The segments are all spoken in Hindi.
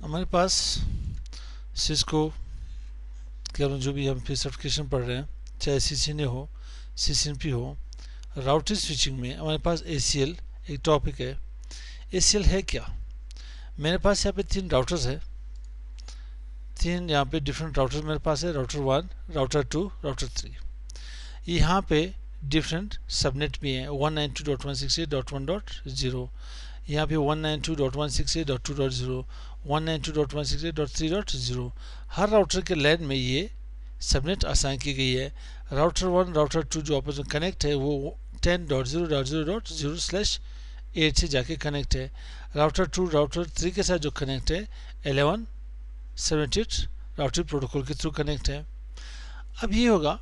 हमारे पास सिस्को के जो भी हम फिर सर्टिफिकेशन पढ़ रहे हैं, चाहे CCNA हो, CCNP हो, राउटर स्विचिंग में हमारे पास ACL एक टॉपिक है। ACL है क्या? मेरे पास यहाँ पे 3 राउटर्स है, 3 यहाँ पे डिफरेंट राउटर्स मेरे पास है। Router 1, router 2, router 3। यहाँ पे डिफरेंट सबनेट भी हैं। 192.168.1.0, यहाँ पे 192.168.2.0, 192.168.3.0। हर राउटर के लैन में ये सबनेट असाइन की गई है। राउटर 1, राउटर 2 जो आपस में कनेक्ट है वो 10.0.0.0/8 से जाके कनेक्ट है। राउटर 2 राउटर 3 के साथ जो कनेक्ट है 1178 राउटिंग प्रोटोकॉल के थ्रू कनेक्ट है। अब ये होगा,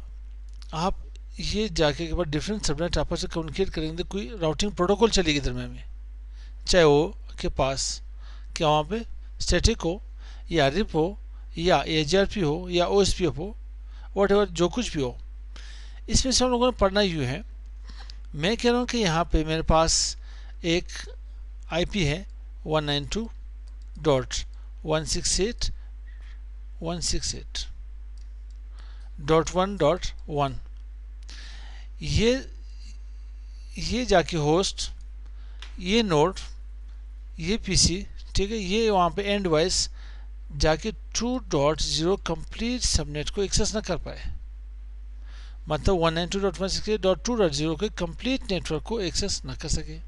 आप ये जाके के बाद डिफरेंट सबनेट आपस में कम्युनिकेट करेंगे, कोई राउटिंग प्रोटोकॉल चलेगी दरम्यान में, चाहे वो के पास क्या वहाँ पे स्टैटिक हो या रिप हो या AGRP हो या OSPF हो, वट एवर जो कुछ भी हो। इसमें से हम लोगों ने पढ़ना यूँ है। मैं कह रहा हूँ कि यहाँ पे मेरे पास एक IP है 192.168.1.1। ये जाके होस्ट, ये नोड, ये PC, ठीक है, ये वहाँ पे एंड वाइज जाके 2.0 कंप्लीट सबनेट को एक्सेस ना कर पाए, मतलब 192.168.2.0 के कंप्लीट नेटवर्क को एक्सेस ना कर सके।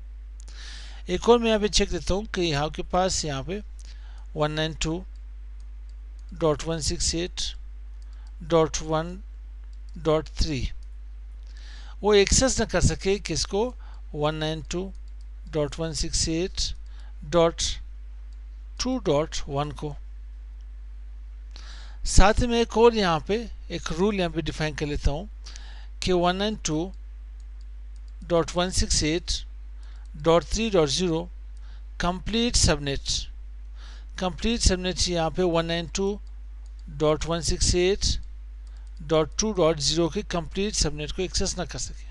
एक और मैं यहाँ पे चेक देता हूँ कि यहाँ के पास यहाँ पे 192.168.1.3 वो एक्सेस ना कर सके किसको, 192.168.2.1 को। साथ ही में एक और यहाँ पे एक रूल यहाँ पे डिफाइन कर लेता हूँ कि 192.168.3.0 कंप्लीट सबनेट यहाँ पे 192.168.2.0 के कंप्लीट सबनेट को एक्सेस ना कर सके।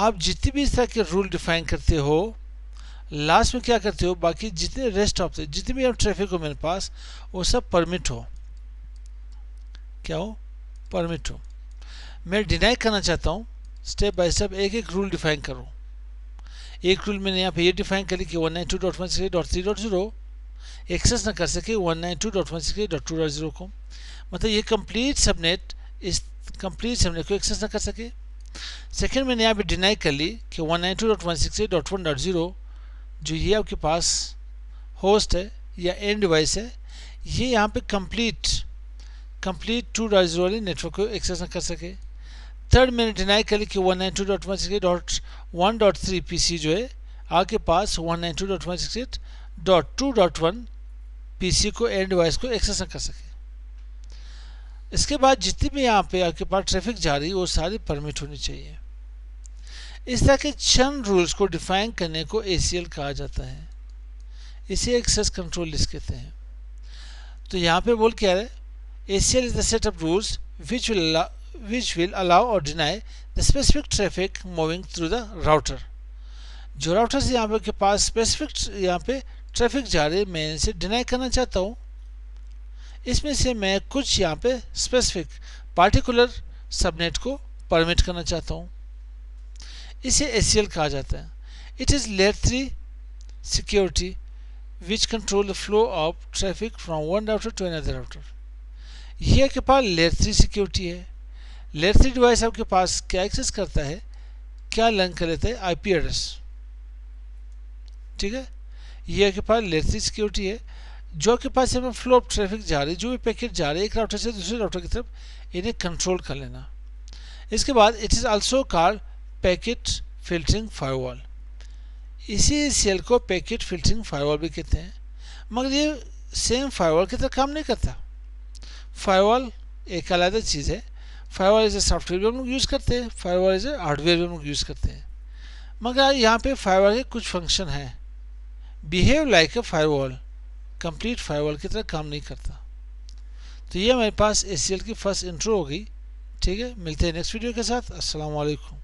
आप जितनी भी इस तरह के रूल डिफाइन करते हो, लास्ट में क्या करते हो, बाकी जितने रेस्ट ऑफ जितने भी ट्रैफिक हो मेरे पास वो सब परमिट हो, क्या हो, परमिट हो। मैं डिनाई करना चाहता हूँ, स्टेप बाय स्टेप एक एक रूल डिफाइन करूँ। एक रूल मैंने यहाँ पे ये डिफाइन करी कि 192.168.3.0 एक्सेस ना कर सके 192.168.2.0 को, मतलब ये कंप्लीट सबनेट इस कंप्लीट सबनेट को एक्सेस ना कर सके। सेकेंड मैंने यहाँ पे डिनाई कर ली कि 192.168.1.0 जो ये आपके पास होस्ट है या एंड डिवाइस है, ये यहाँ पे कंप्लीट 2.0 वाले नेटवर्क को एक्सेस ना कर सके। थर्ड मैंने डिनाई कर ली कि 192.168.1.3 PC जो है आपके पास 192.168.2.1 PC को एंड डिवाइस को एक्सेस ना कर सके। इसके बाद जितनी भी यहाँ पे आपके पास ट्रैफिक जा रही है वो सारी परमिट होनी चाहिए। इस तरह के चंद रूल्स को डिफाइन करने को ACL कहा जाता है। इसे एक्सेस कंट्रोल लिस्ट कहते हैं। तो यहाँ पे बोल क्या है, ACL is the set of rules which will allow or deny the specific traffic moving through the router। जो राउटर से यहाँ पे के पास स्पेसिफिक यहाँ पे ट्रैफिक जा रही है, मैं इसे डिनाई करना चाहता हूँ। इसमें से मैं कुछ यहाँ पे स्पेसिफिक पार्टिकुलर सबनेट को परमिट करना चाहता हूँ। इसे ACL कहा जाता है। It is layer 3 security which control the flow of traffic from one router to another router. ये आपके पास लेयर 3 सिक्योरिटी है। लेयर 3 डिवाइस आपके पास क्या एक्सेस करता है, क्या लर्न कर लेता है, IP एड्रेस, ठीक है। ये आपके पास लेयर 3 सिक्योरिटी है। जो आपके पास हमें फ्लो ऑफ ट्रैफिक जा रही है, जो भी पैकेट जा रहे हैं एक राउटर से दूसरे राउटर की तरफ, इन्हें कंट्रोल कर लेना। इसके बाद it is also called packet filtering firewall. इसी ACL को पैकेट फिल्टरिंग फायरवॉल भी कहते हैं, मगर ये सेम फायरवॉल की तरह काम नहीं करता। फायरवॉल एक अलग चीज़ है। फायरवॉल एज ए सॉफ्टवेयर भी हम लोग यूज़ करते हैं, फायरवॉल एज ए हार्डवेयर भी हम लोग यूज़ करते हैं, मगर यहाँ पे फायरवॉल के कुछ फंक्शन हैं। Behave like a firewall, complete firewall की तरह काम नहीं करता। तो ये हमारे पास ACL की फर्स्ट इंट्रो हो गई। ठीक है, मिलते हैं नेक्स्ट वीडियो के साथ। अस्सलाम वालेकुम।